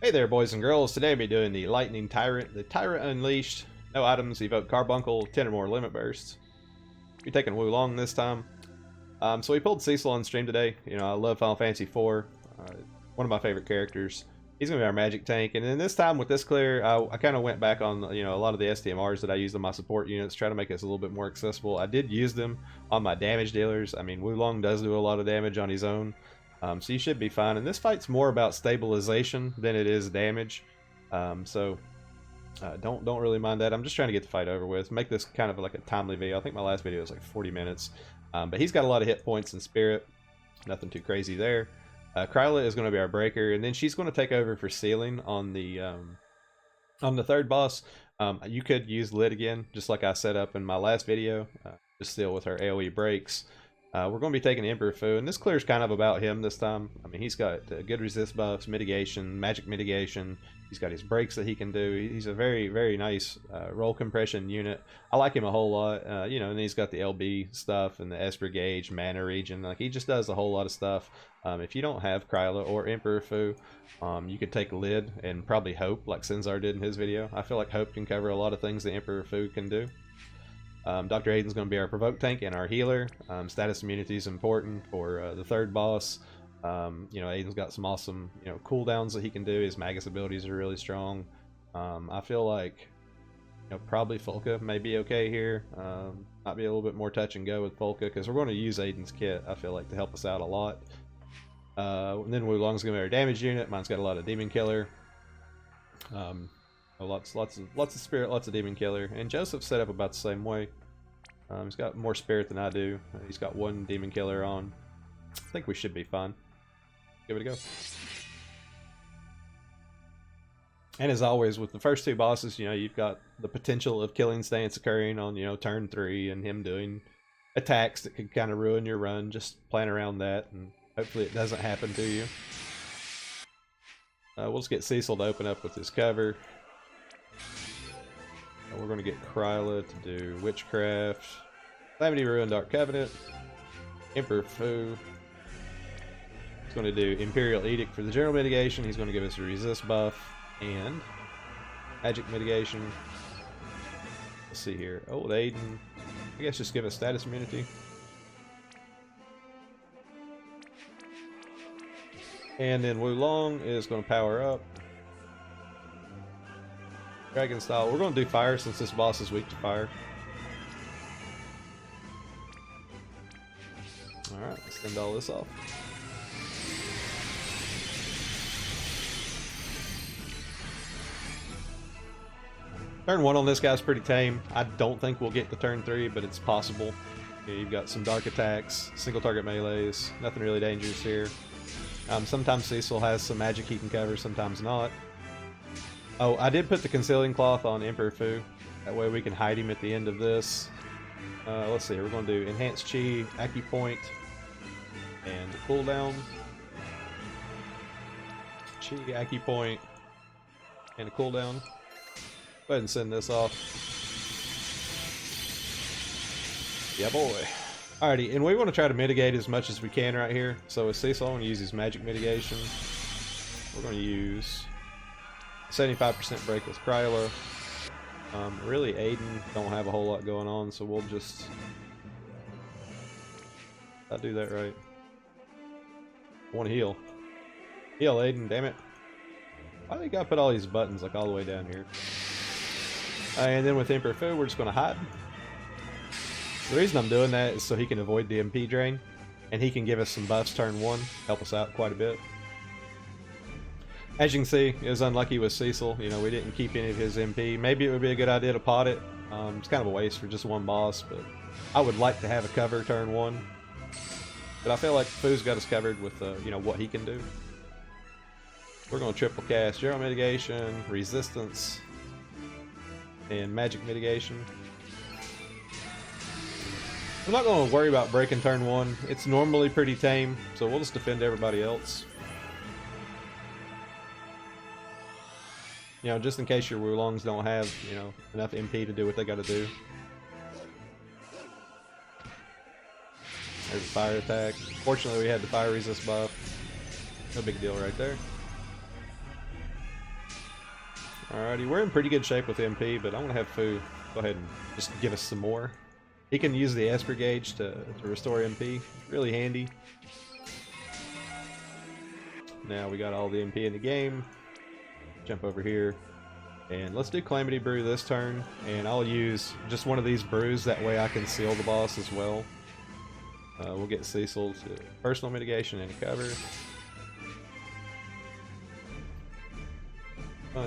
Hey there, boys and girls. Today I'll be doing the Lightning Tyrant. The Tyrant Unleashed. No items, evoke Carbuncle, 10 or more limit bursts. We're taking Wulong this time. So we pulled Cecil on stream today. You know, I love Final Fantasy IV. One of my favorite characters. He's going to be our magic tank. And then this time with this clear, I kind of went back on, you know, a lot of the STMRs that I used on my support units, try to make this a little bit more accessible. I did use them on my damage dealers. I mean, Wulong does do a lot of damage on his own. So you should be fine. And this fight's more about stabilization than it is damage. Don't really mind that. I'm just trying to get the fight over with. Make this kind of like a timely video. I think my last video was like 40 minutes. But he's got a lot of hit points and spirit. Nothing too crazy there. Kryla is going to be our breaker, and then she's going to take over for sealing on the third boss. You could use Lid again, just like I set up in my last video. Just seal with her AoE breaks. We're going to be taking Emperor Fu, and this clear's kind of about him this time. I mean, he's got good resist buffs, mitigation, magic mitigation. He's got his breaks that he can do. He's a very, very nice roll compression unit. I like him a whole lot. You know, and he's got the LB stuff and the Esper Gauge, Mana Regen. Like, he just does a whole lot of stuff. If you don't have Kryla or Emperor Fu, you could take Lid and probably Hope, like Sinzar did in his video. I feel like Hope can cover a lot of things that Emperor Fu can do. Dr. Aiden's going to be our provoke tank and our healer. Status immunity is important for the third boss. You know, Aiden's got some awesome, you know, cooldowns that he can do. His Magus abilities are really strong. I feel like, you know, probably Folka may be okay here. Might be a little bit more touch and go with Folka because we're going to use Aiden's kit, I feel like, to help us out a lot. And then Wulong's going to be our damage unit. Mine's got a lot of Demon Killer. Lots of spirit, lots of demon killer, and Joseph's set up about the same way. He's got more spirit than I do. He's got one demon killer on. I think we should be fine. Give it a go. And as always, with the first two bosses, you know, you've got the potential of killing stance occurring on, you know, turn 3, and him doing attacks that could kind of ruin your run. Just plan around that, and hopefully it doesn't happen to you. We'll just get Cecil to open up with his cover. We're going to get Kryla to do Witchcraft, Calamity Ruin, Dark Covenant, Emperor Fu. He's going to do Imperial Edict for the general mitigation. He's going to give us a resist buff and magic mitigation. Let's see here. Oh, with Aiden, I guess just give us status immunity. And then Wulong is going to power up. Dragon style. We're going to do fire since this boss is weak to fire. Alright, let's send all this off. Turn 1 on this guy's pretty tame. I don't think we'll get to turn 3, but it's possible. Yeah, you've got some dark attacks, single target melees, nothing really dangerous here. Sometimes Cecil has some magic he can cover, sometimes not. Oh, I did put the Concealing Cloth on Emperor Fu. That way we can hide him at the end of this. Let's see, we're going to do Enhanced Chi, Acupoint, and cooldown. Chi, Acupoint, and a cooldown. Go ahead and send this off. Yeah, boy. Alrighty, and we want to try to mitigate as much as we can right here. So with Cecil, I'm going to use his magic mitigation. We're going to use 75% break with Kryla. Really, Aiden don't have a whole lot going on, so we'll just... I'll do that right. I want to heal. Heal, Aiden, damn it. Why do you gotta put all these buttons like all the way down here? And then with Emperor Fu, we're just going to hide. The reason I'm doing that is so he can avoid the MP drain, and he can give us some buffs turn 1, help us out quite a bit. As you can see, it was unlucky with Cecil. You know, we didn't keep any of his MP. Maybe it would be a good idea to pot it. It's kind of a waste for just one boss, but I would like to have a cover turn 1. But I feel like Fu's got us covered with, you know, what he can do. We're going to triple cast General Mitigation, Resistance, and Magic Mitigation. I'm not going to worry about breaking turn 1. It's normally pretty tame, so we'll just defend everybody else. You know, just in case your Wulongs don't have, you know, enough MP to do what they gotta do. There's a fire attack. Fortunately, we had the fire resist buff. No big deal right there. Alrighty, we're in pretty good shape with MP, but I'm gonna have Fu go ahead and just give us some more. He can use the Esper gauge to restore MP. Really handy. Now we got all the MP in the game. Jump over here. And let's do Calamity Brew this turn. And I'll use just one of these brews, that way I can seal the boss as well. We'll get Cecil to personal mitigation and cover.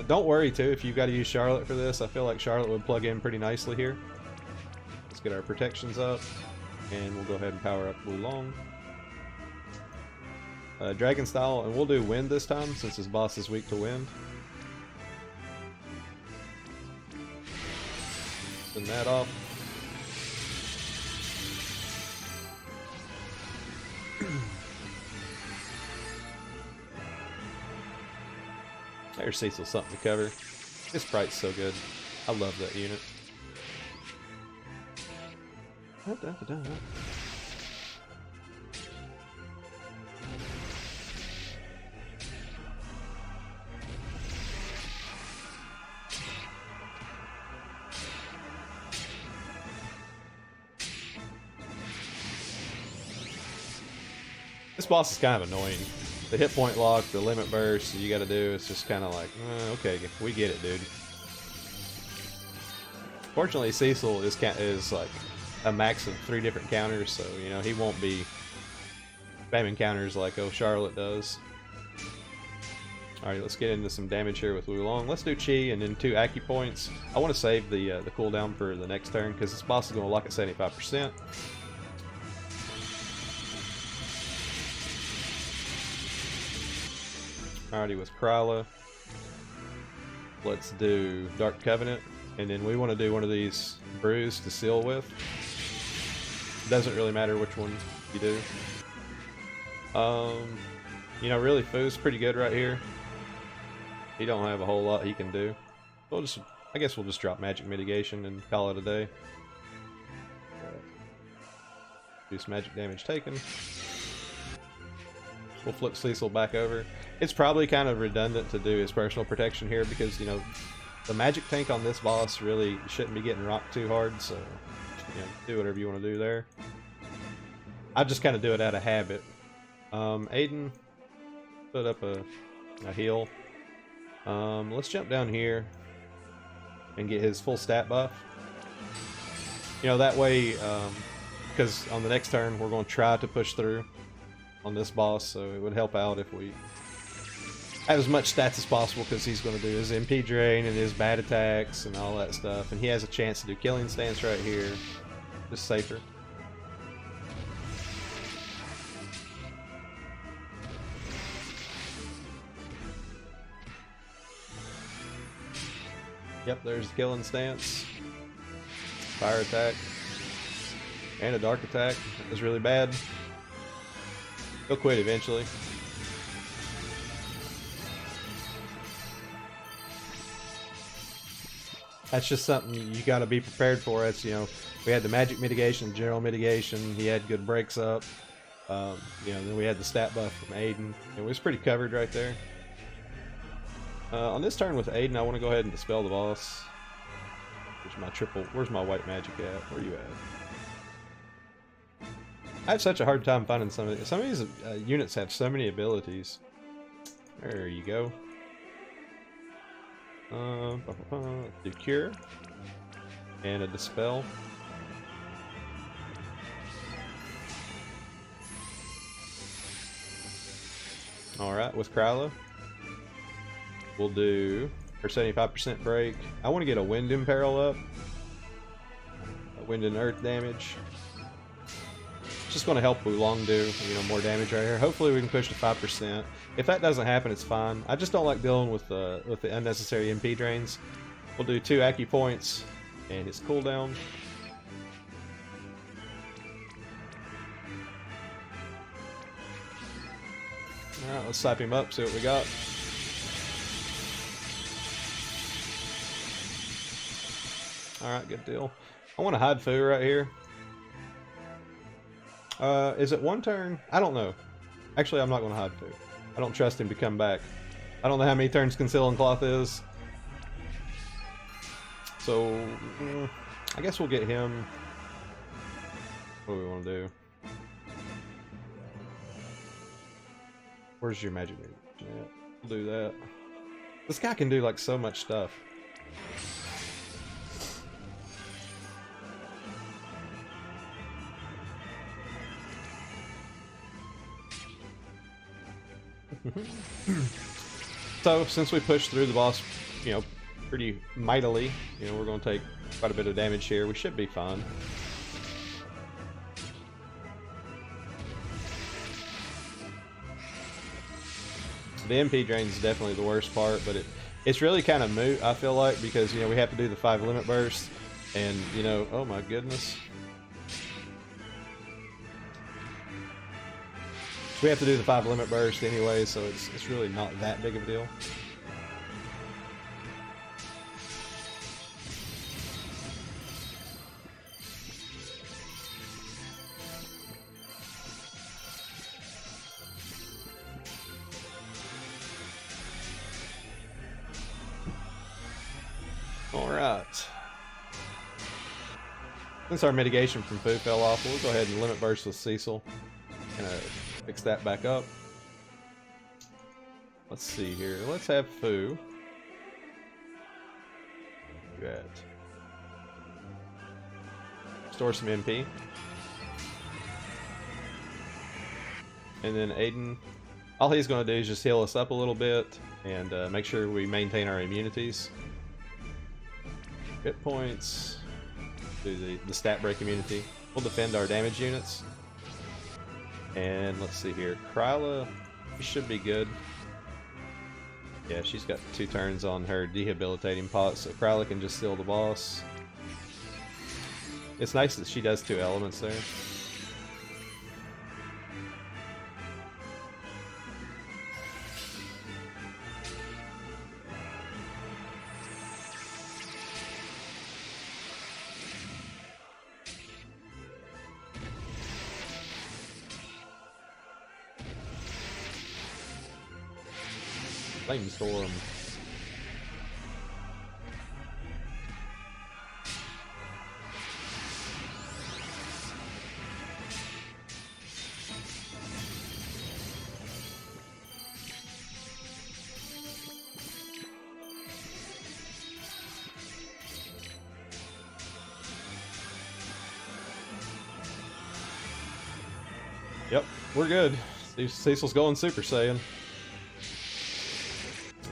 Don't worry too if you've got to use Charlotte for this. I feel like Charlotte would plug in pretty nicely here. Let's get our protections up. And we'll go ahead and power up Wulong. Dragon style, and we'll do wind this time since his boss is weak to wind. Send that off. There's Cecil something to cover. This sprite's so good. I love that unit. This boss is kind of annoying. The hit point lock, the limit burst you gotta do, it's just kind of like, okay, we get it, dude. Fortunately, Cecil is like a max of 3 different counters, so, you know, he won't be spamming counters like, oh, Charlotte does. Alright, let's get into some damage here with Wulong. Let's do Chi and then 2 Aki points. I want to save the cooldown for the next turn, because this boss is going to lock at 75%. Alrighty, with Kryla, let's do Dark Covenant, and then we want to do one of these brews to seal with. Doesn't really matter which one you do. You know, really, Fu's pretty good right here. He don't have a whole lot he can do. I guess we'll just drop magic mitigation and call it a day. Reduce magic damage taken. We'll flip Cecil back over. It's probably kind of redundant to do his personal protection here because, you know, the magic tank on this boss really shouldn't be getting rocked too hard, so, you know, do whatever you want to do there. I just kind of do it out of habit. Aiden, put up a heal. Let's jump down here and get his full stat buff. You know, that way, because on the next turn we're going to try to push through on this boss, so it would help out if we have as much stats as possible, because he's going to do his MP drain and his bad attacks and all that stuff, and he has a chance to do killing stance right here, just safer. Yep, there's the killing stance, fire attack, and a dark attack. That was really bad. He'll quit eventually. That's just something you got to be prepared for. It's, you know, we had the magic mitigation, general mitigation. He had good breaks up. You know, then we had the stat buff from Aiden. It was pretty covered right there. On this turn with Aiden, I want to go ahead and dispel the boss. Where's my white magic at? Where are you at? I have such a hard time finding some of these. Some of these units have so many abilities. There you go. Do Cure and a Dispel. Alright, with Kryla, we'll do her 75% break. I want to get a Wind Imperil up. A Wind and Earth damage. Just going to help Wulong do, you know, more damage right here. Hopefully we can push to 5%. If that doesn't happen, it's fine. I just don't like dealing with the unnecessary MP drains. We'll do 2 Aki points and its cooldown. Alright, let's slap him up, see what we got. Alright, good deal. I want to hide Fu right here. Is it one turn? I don't know. Actually, I'm not going to hide Fu. I don't trust him to come back. I don't know how many turns Concealing Cloth is. So, I guess we'll get him. What do we want to do? Where's your magic move? Yeah, we'll do that. This guy can do like so much stuff. So, since we pushed through the boss, you know, pretty mightily, you know, we're going to take quite a bit of damage here. We should be fine. The MP drain is definitely the worst part, but it's really kind of moot, I feel like, because, you know, we have to do the 5 limit bursts, and, you know, oh my goodness. We have to do the 5 limit burst anyway, so it's really not that big of a deal. Alright. Since our mitigation from Fu fell off, we'll go ahead and limit burst with Cecil. Gonna fix that back up. Let's see here. Let's have Fu. Good. Store some MP. And then Aiden, all he's going to do is just heal us up a little bit and make sure we maintain our immunities. Hit points. Do the stat break immunity. We'll defend our damage units. And let's see here. Kryla should be good. Yeah, she's got 2 turns on her debilitating pot, so Kryla can just steal the boss. It's nice that she does 2 elements there. Flamestorm. Yep, we're good. Cecil's going Super Saiyan.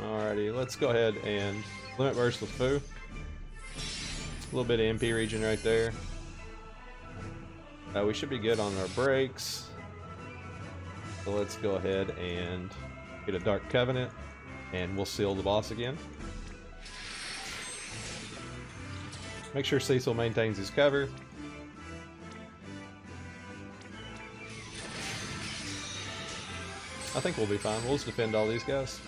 Alrighty, let's go ahead and limit burst with Fu. A little bit of MP region right there. We should be good on our breaks. So let's go ahead and get a Dark Covenant, and we'll seal the boss again. Make sure Cecil maintains his cover. I think we'll be fine. We'll just defend all these guys.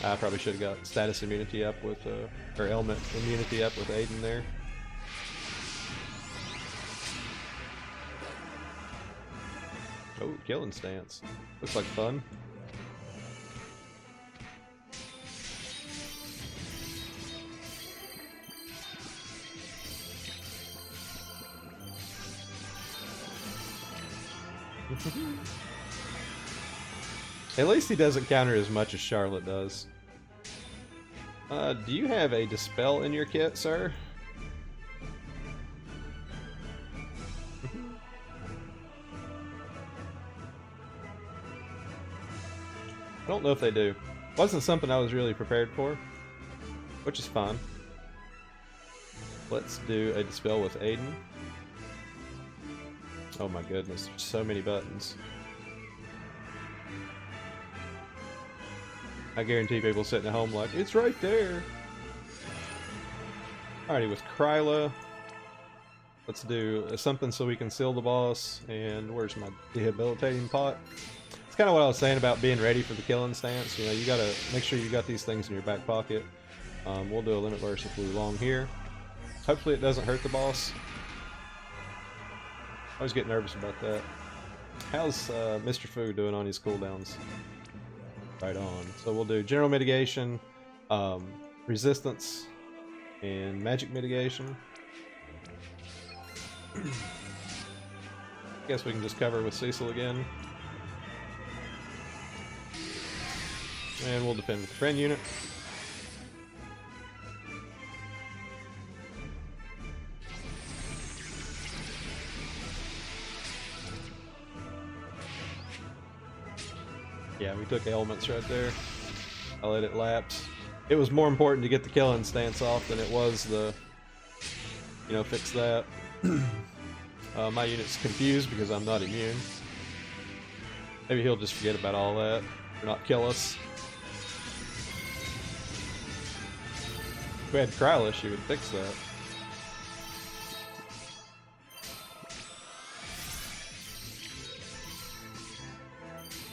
I probably should have got status immunity up with, or element immunity up with Aiden there. Oh, killing stance. Looks like fun. At least he doesn't counter as much as Charlotte does. Do you have a Dispel in your kit, sir? I don't know if they do. Wasn't something I was really prepared for, which is fine. Let's do a Dispel with Aiden. Oh my goodness, there's so many buttons. I guarantee people sitting at home like, it's right there. Alrighty, with Kryla, let's do something so we can seal the boss. And where's my debilitating pot? It's kind of what I was saying about being ready for the killing stance. You know, you gotta make sure you got these things in your back pocket. We'll do a limit burst with Wulong here. Hopefully it doesn't hurt the boss. I always get nervous about that. How's Mr. Fu doing on his cooldowns? Right on. So we'll do general mitigation, resistance, and magic mitigation. Guess we can just cover with Cecil again. And we'll defend with the friend unit. Yeah, we took elements right there. I let it lapse. It was more important to get the killing stance off than it was the, you know, fix that. My unit's confused because I'm not immune. Maybe he'll just forget about all that, or not kill us. If we had Kryla, she would fix that.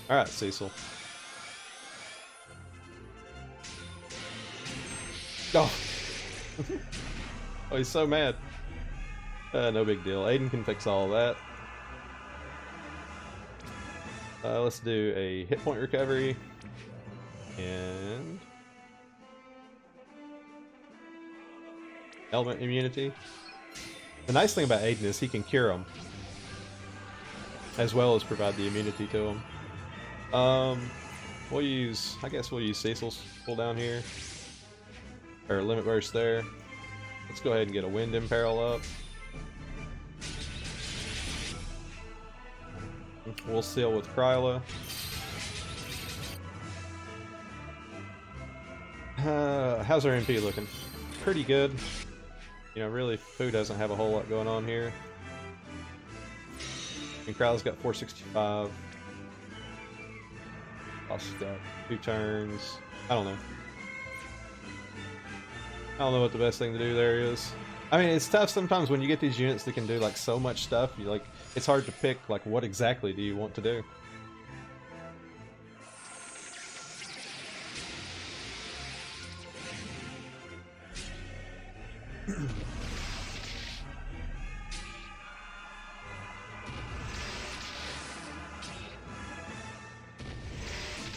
Alright, Cecil. Oh! Oh, he's so mad. No big deal. Aiden can fix all of that. Let's do a hit point recovery. And... element immunity. The nice thing about Aiden is he can cure them. As well as provide the immunity to them. We'll use, I guess we'll use Cecil's cooldown here. Or limit burst there. Let's go ahead and get a wind imperil up. We'll seal with Kryla. How's our MP looking? Pretty good. You know, really, Fu doesn't have a whole lot going on here. And Kryla's got 465. Boss got 2 turns. I don't know. I don't know what the best thing to do there is. I mean, it's tough sometimes when you get these units that can do like so much stuff. You like, it's hard to pick like what exactly do you want to do.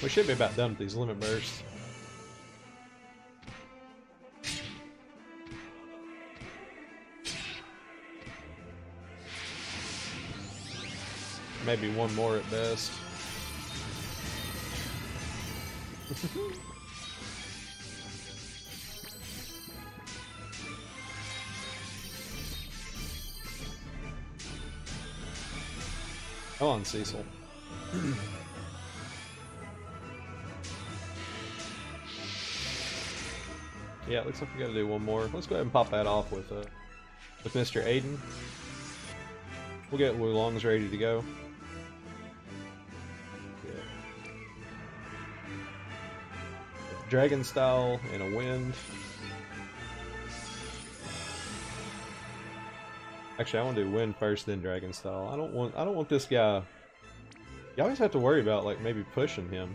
We should be about done with these limit bursts. Maybe one more at best. Come on, Cecil. Yeah, it looks like we gotta do one more. Let's go ahead and pop that off with Mr. Aiden. We'll get Wulongs ready to go. Yeah. Dragon style and a wind. Actually, I want to do wind first, then dragon style. I don't want this guy. You always have to worry about like maybe pushing him.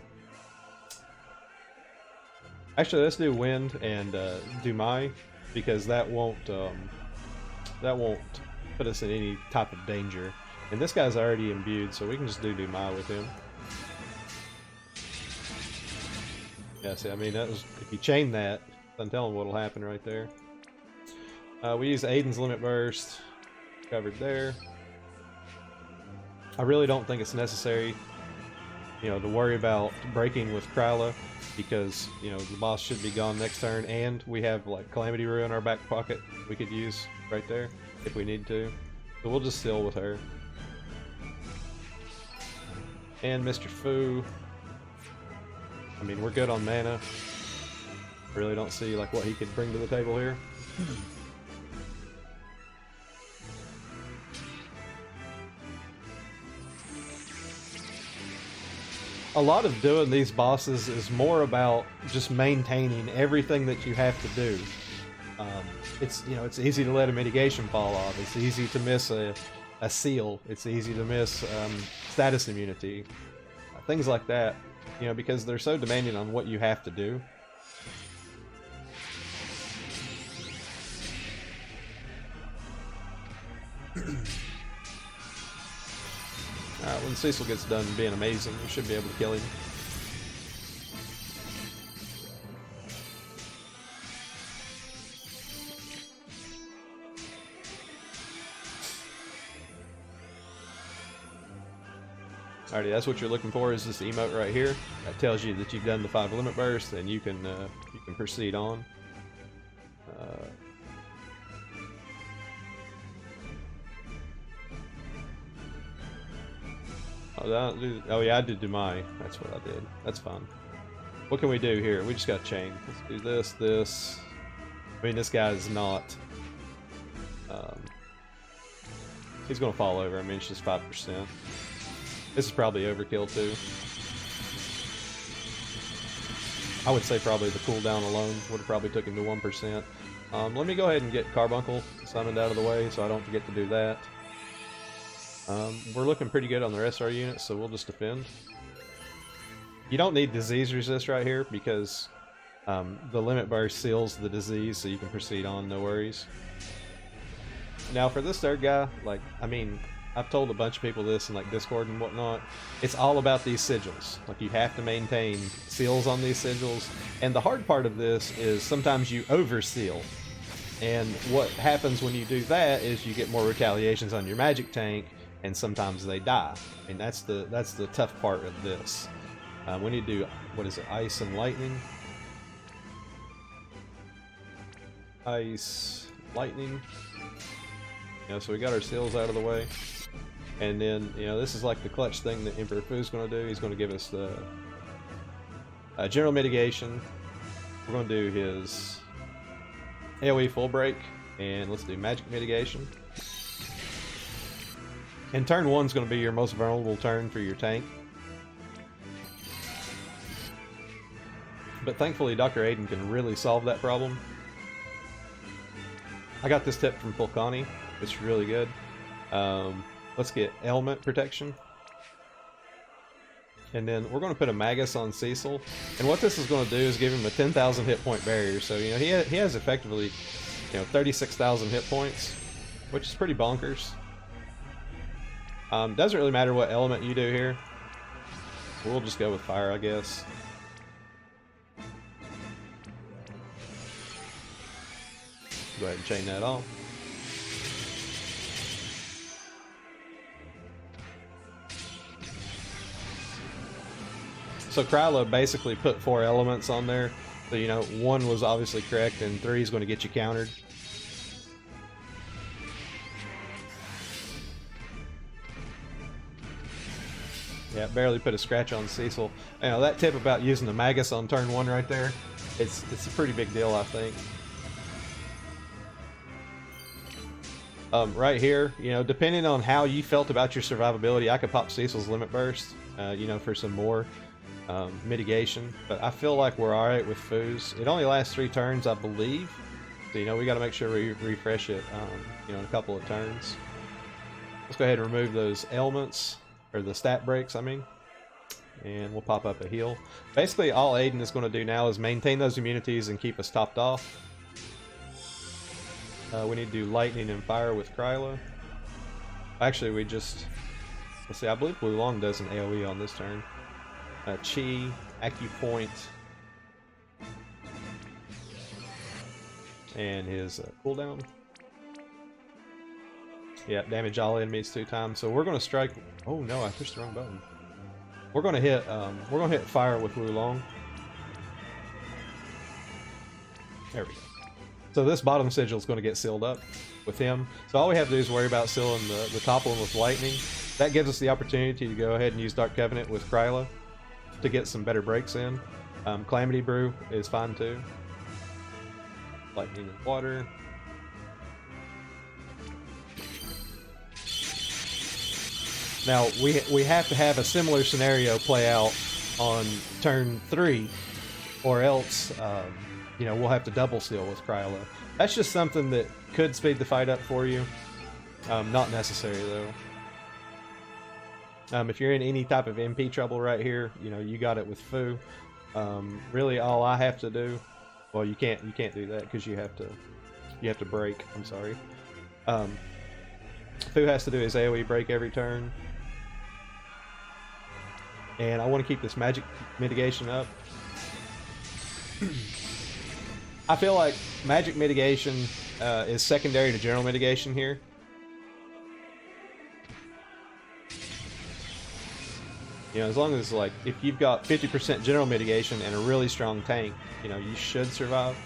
Actually, let's do wind and do my, because that won't put us in any type of danger. And this guy's already imbued, so we can just do my with him. Yeah, see, I mean, that was, if you chain that, I'm telling what'll happen right there. We use Aiden's limit burst, covered there. I really don't think it's necessary, you know, to worry about breaking with Kryla, because, you know, the boss should be gone next turn, and we have like Calamity Rue in our back pocket we could use right there if we need to. So we'll just seal with her. And Mr. Fu. I mean, we're good on mana. Really don't see like what he could bring to the table here. A lot of doing these bosses is more about just maintaining everything that you have to do. It's, you know, it's easy to let a mitigation fall off. It's easy to miss a seal. It's easy to miss status immunity, things like that. You know, because they're so demanding on what you have to do. Alright, when Cecil gets done being amazing, we should be able to kill him. Alrighty, that's what you're looking for, is this emote right here. That tells you that you've done the 5 limit bursts, and you can proceed on. Oh yeah, I did do my. That's what I did. That's fine. What can we do here? We just got chain. Let's do this. I mean, this guy is not. He's gonna fall over. I mean, it's just 5%. This is probably overkill too. I would say probably the cooldown alone would have probably took him to 1%. Let me go ahead and get Carbuncle summoned out of the way so I don't forget to do that. We're looking pretty good on the rest of our units, so we'll just defend. You don't need disease resist right here because the limit burst seals the disease, so you can proceed on, no worries. Now for this third guy, like, I mean, I've told a bunch of people this in like Discord and whatnot. It's all about these sigils. Like, you have to maintain seals on these sigils, and the hard part of this is sometimes you overseal. And what happens when you do that is you get more retaliations on your magic tank, and sometimes they die. I mean, that's the tough part of this. We need to do, what is it, ice and lightning? Ice, lightning. You know, so we got our seals out of the way. And then, you know, this is like the clutch thing that Emperor Fu's going to do. He's going to give us the general mitigation. We're going to do his AoE full break, and let's do magic mitigation. And turn 1's going to be your most vulnerable turn for your tank. But thankfully, Dr. Aiden can really solve that problem. I got this tip from Fulcani. It's really good. Let's get element protection. And then we're going to put a Magus on Cecil. And what this is going to do is give him a 10,000 hit point barrier. So, you know, he has effectively, you know, 36,000 hit points, which is pretty bonkers. Doesn't really matter what element you do here. We'll just go with fire, I guess. Go ahead and chain that off. So Kryla basically put 4 elements on there. So, you know, 1 was obviously correct, and 3 is going to get you countered. Yeah, barely put a scratch on Cecil. You know, that tip about using the Magus on turn 1 right there, it's a pretty big deal, I think. Right here, you know, depending on how you felt about your survivability, I could pop Cecil's limit burst, you know, for some more mitigation. But I feel like we're alright with Fu's. It only lasts 3 turns, I believe. So, you know, we got to make sure we refresh it, you know, in a couple of turns. Let's go ahead and remove those ailments. Or the stat breaks, I mean. And we'll pop up a heal. Basically, all Aiden is going to do now is maintain those immunities and keep us topped off. We need to do lightning and fire with Kryla. Actually, we just... Let's see, I believe Wulong does an AoE on this turn. Chi, Acupoint, and his cooldown. Yeah, damage all enemies 2 times. So we're going to strike... Oh no, I pushed the wrong button. We're going to hit fire with Wulong. There we go. So this bottom sigil is going to get sealed up with him. So all we have to do is worry about sealing the top one with lightning. That gives us the opportunity to go ahead and use Dark Covenant with Kryla to get some better breaks in. Calamity Brew is fine too. Lightning and water. Now, we have to have a similar scenario play out on turn 3, or else, you know, we'll have to double seal with Kryla. That's just something that could speed the fight up for you. Not necessary, though. If you're in any type of MP trouble right here, you know, you got it with Fu. Really, all I have to do... Well, you can't do that because you have to break. I'm sorry. Fu has to do his AoE break every turn. And I want to keep this magic mitigation up. I feel like magic mitigation is secondary to general mitigation here. You know, as long as, like, if you've got 50% general mitigation and a really strong tank, you know, you should survive.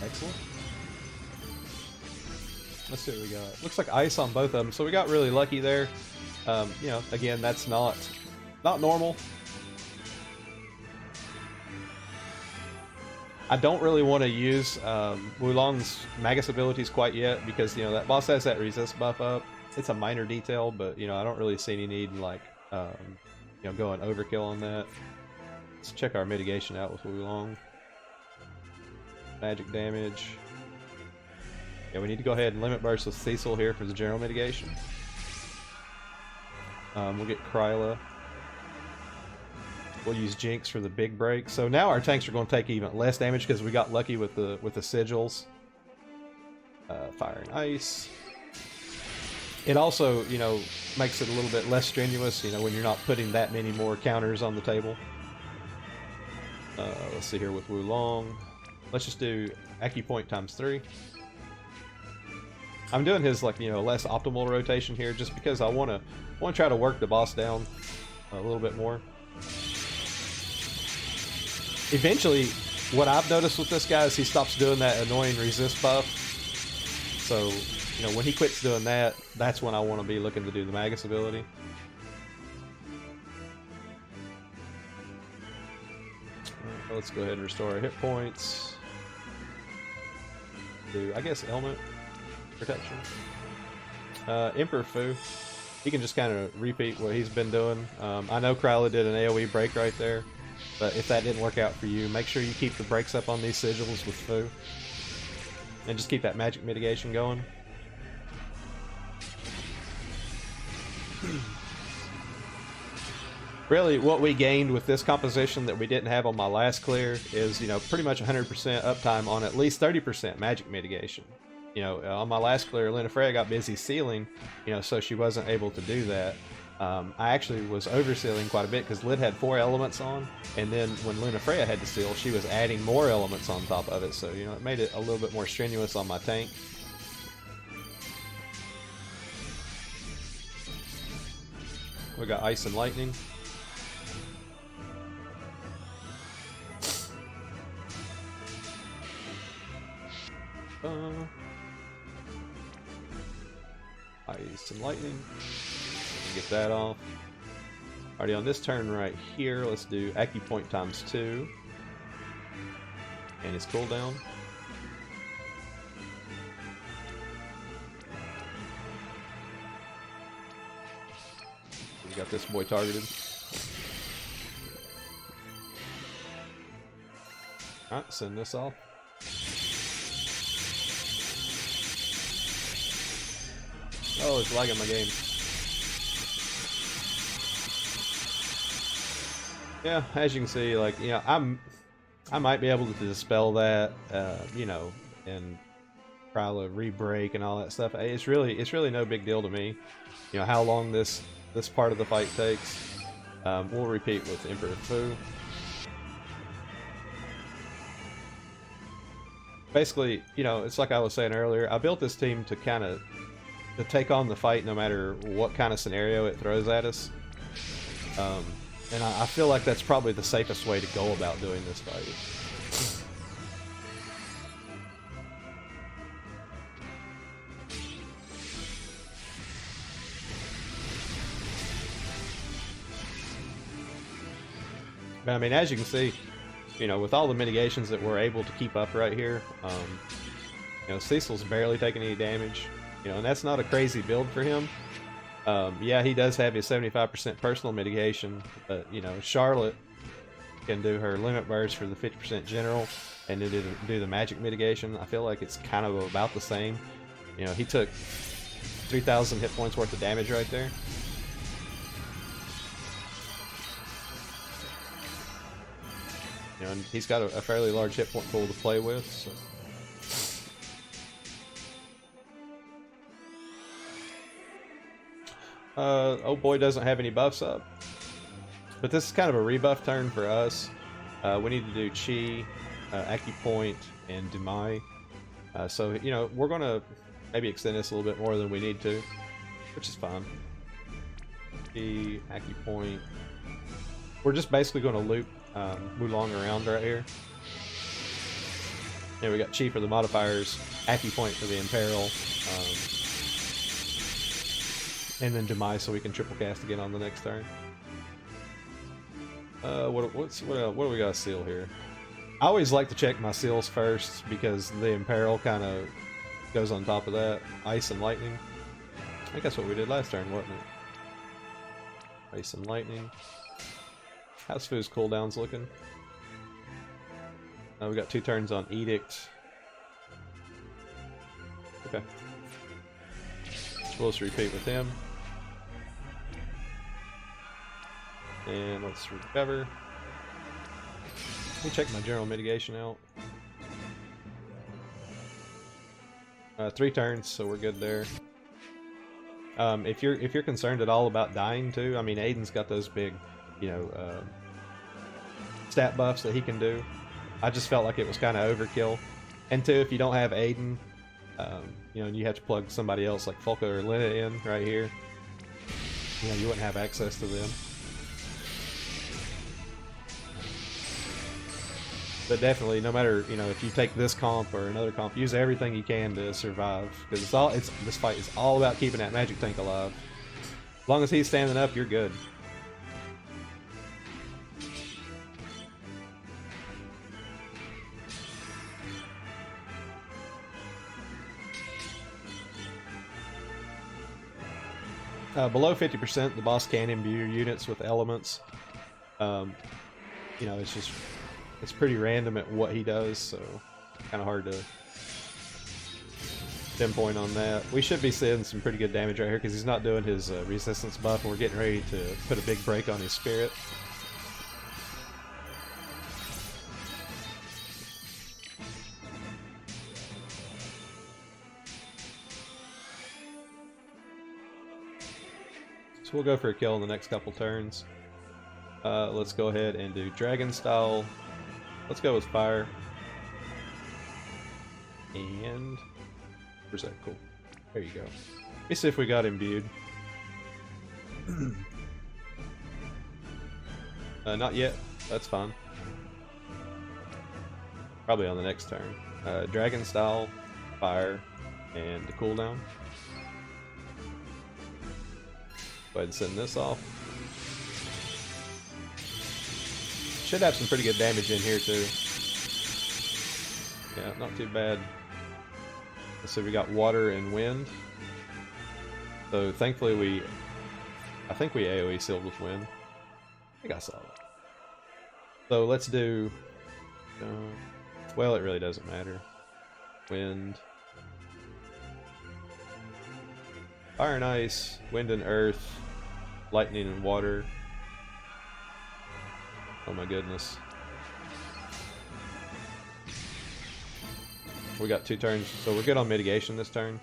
Excellent. Let's see what we got. Looks like ice on both of them, so we got really lucky there. You know, again, that's not normal. I don't really want to use Wulong's Magus abilities quite yet because, you know, that boss has that resist buff up. It's a minor detail, but, you know, I don't really see any need in, like, you know, going overkill on that. Let's check our mitigation out with Wulong. Magic damage. Yeah, we need to go ahead and limit burst with Cecil here for the general mitigation. We'll get Kryla. We'll use Jinx for the big break. So now our tanks are going to take even less damage because we got lucky with the sigils. Fire and ice. It also, you know, makes it a little bit less strenuous, you know, when you're not putting that many more counters on the table. Let's see here with Wulong. Let's just do Acupoint ×3. I'm doing his, like, you know, less optimal rotation here just because I want to try to work the boss down a little bit more. Eventually, what I've noticed with this guy is he stops doing that annoying resist buff. So, you know, when he quits doing that, that's when I want to be looking to do the Magus ability. Let's go ahead and restore our hit points. Do, I guess, Element Protection. Emperor Fu, he can just kind of repeat what he's been doing. I know Kryla did an AoE break right there, but if that didn't work out for you, make sure you keep the breaks up on these sigils with Fu. And just keep that magic mitigation going. Really, what we gained with this composition that we didn't have on my last clear is, you know, pretty much 100% uptime on at least 30% magic mitigation. You know, on my last clear, Lunafreya got busy sealing, you know, so she wasn't able to do that. I actually was oversealing quite a bit because Lid had 4 elements on, and then when Lunafreya had to seal, she was adding more elements on top of it, so, you know, it made it a little bit more strenuous on my tank. We got Ice and Lightning. Ice and Lightning. Get that off. Alrighty, on this turn right here, let's do Acupoint ×2. And his cooldown. We got this boy targeted. Alright, send this off. Oh, it's lagging my game. Yeah, as you can see, like, you know, I might be able to dispel that, you know, and probably re-break and all that stuff. It's really no big deal to me. You know how long this part of the fight takes. We'll repeat with Emperor Fu. Basically, you know, it's like I was saying earlier. I built this team to kind of take on the fight no matter what kind of scenario it throws at us. And I feel like that's probably the safest way to go about doing this fight. But I mean, as you can see, you know, with all the mitigations that we're able to keep up right here, you know, Cecil's barely taking any damage. You know, and that's not a crazy build for him. Yeah, he does have his 75% personal mitigation, but, you know, Charlotte can do her limit burst for the 50% general, and then do the magic mitigation. I feel like it's kind of about the same. You know, he took 3,000 hit points worth of damage right there. You know, and he's got a fairly large hit point pool to play with. So. Oh boy doesn't have any buffs up. But this is kind of a rebuff turn for us. We need to do Chi, Acupoint, and Demai. So, you know, we're going to maybe extend this a little bit more than we need to, which is fine. Chi, Acupoint. We're just basically going to loop Wulong around right here. And we got Chi for the modifiers, Acupoint for the Imperil, and then Demai so we can triple cast again on the next turn. What do we got to seal here? I always like to check my seals first because the Imperil kind of goes on top of that. Ice and Lightning. I think that's what we did last turn, wasn't it? Ice and Lightning. How's Fu's cooldowns looking? We got 2 turns on Edict. Okay. We'll just repeat with him. And let's recover. Let me check my general mitigation out. 3 turns, so we're good there. If you're concerned at all about dying too, I mean Aiden's got those big, you know, stat buffs that he can do. I just felt like it was kind of overkill. And two, if you don't have Aiden, you know, and you have to plug somebody else like Folka or Lena in right here, you know, you wouldn't have access to them. But definitely, no matter, you know, if you take this comp or another comp, use everything you can to survive, because this fight is all about keeping that magic tank alive. As long as he's standing up, you're good. Below 50%, the boss can imbue your units with elements. You know, it's pretty random at what he does, so kind of hard to pinpoint on that. We should be seeing some pretty good damage right here because he's not doing his resistance buff, and we're getting ready to put a big break on his spirit. So we'll go for a kill in the next couple turns. Let's go ahead and do dragon style. Let's go with fire. And where's that? Cool. There you go. Let me see if we got imbued. Not yet. That's fine. Probably on the next turn. Dragon style, fire, and the cooldown. Go ahead and send this off. Should have some pretty good damage in here too. Yeah, not too bad. Let's see, we got water and wind. So thankfully I think we AoE sealed with wind. I think I saw that. So let's do, well, it really doesn't matter. Wind. Fire and ice, wind and earth, lightning and water. Oh my goodness. We got 2 turns, so we're good on mitigation this turn.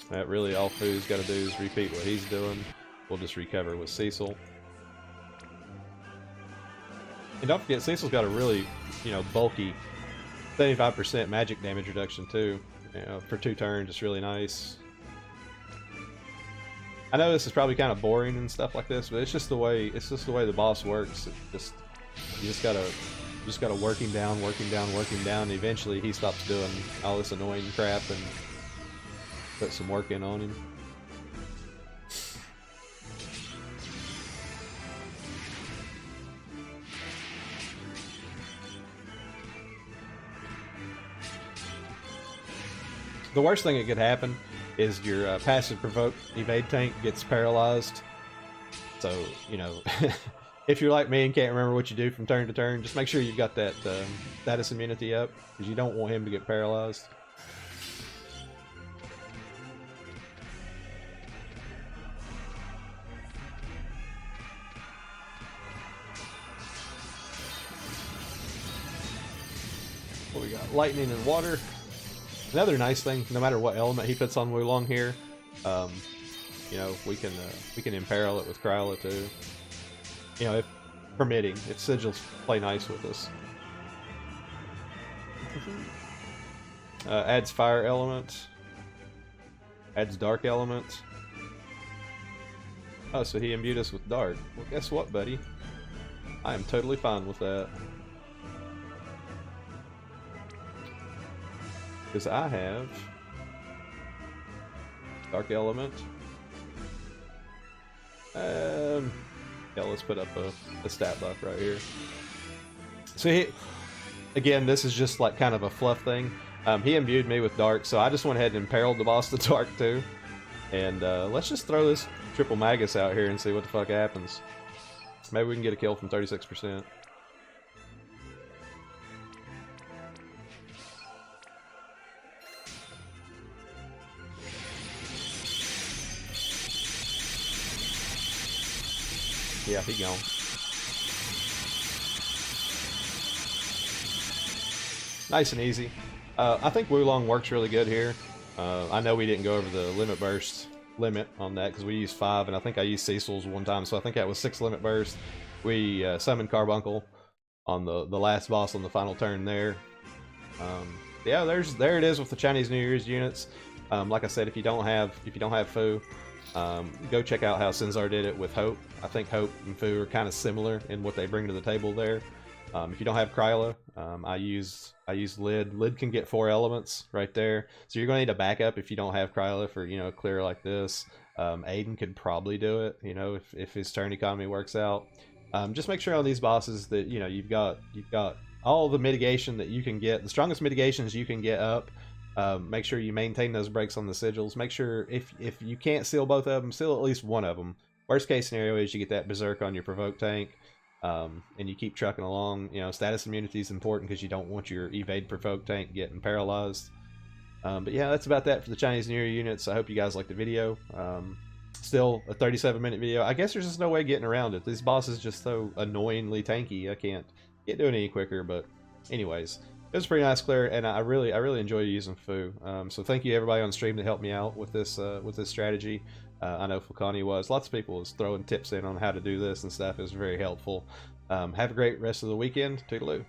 That really all Fu's got to do is repeat what he's doing. We'll just recover with Cecil. And don't forget, Cecil's got a really, you know, bulky 75% magic damage reduction too. You know, for 2 turns, it's really nice. I know this is probably kind of boring and stuff like this, but it's just the way the boss works. You just gotta work him down, and eventually he stops doing all this annoying crap and put some work in on him. The worst thing that could happen is your passive provoke evade tank gets paralyzed. So, you know, if you're like me and can't remember what you do from turn to turn, just make sure you've got that status immunity up, because you don't want him to get paralyzed. What we got? Lightning and water. Another nice thing, no matter what element he puts on Wulong here, you know, we can imperil it with Kryla too. You know, if permitting, if sigils play nice with us. Adds fire element. Adds dark element. Oh, so he imbued us with dark. Well, guess what, buddy? I am totally fine with that. Because I have dark element. Yeah, let's put up a stat buff right here. So again, this is just like kind of a fluff thing. He imbued me with dark, so I just went ahead and imperiled the boss to dark too. And let's just throw this triple magus out here and see what the fuck happens. Maybe we can get a kill from 36%. Yeah, he gone. Nice and easy. I think Wulong works really good here. I know we didn't go over the limit burst limit on that because we used 5, and I think I used Cecil's one time, so I think that was 6 limit burst. We summoned Carbuncle on the last boss on the final turn there. Yeah, there it is with the Chinese New Year's units. Like I said, if you don't have Fu, go check out how Sinzar did it with Hope. I think Hope and Fu are kind of similar in what they bring to the table there. If you don't have Kryla, I use Lid. Lid can get 4 elements right there, so you're going to need a backup if you don't have Kryla for, you know, a clear like this. Aiden could probably do it, you know, if his turn economy works out. Just make sure on these bosses that, you know, you've got all the mitigation that you can get, the strongest mitigations you can get up. Make sure you maintain those breaks on the sigils. Make sure if you can't seal both of them, seal at least one of them. Worst case scenario is you get that berserk on your provoke tank. And you keep trucking along. You know, status immunity is important because you don't want your evade provoke tank getting paralyzed. But yeah, that's about that for the Chinese New Year units. I hope you guys liked the video. Still a 37-minute video. I guess there's just no way getting around it. This boss is just so annoyingly tanky. I can't do it any quicker. But anyways, it was pretty nice clear, and I really enjoy using Fu. So thank you everybody on stream to help me out with this strategy. I know Fulcani was. Lots of people was throwing tips in on how to do this and stuff. It was very helpful. Have a great rest of the weekend. Toodaloo.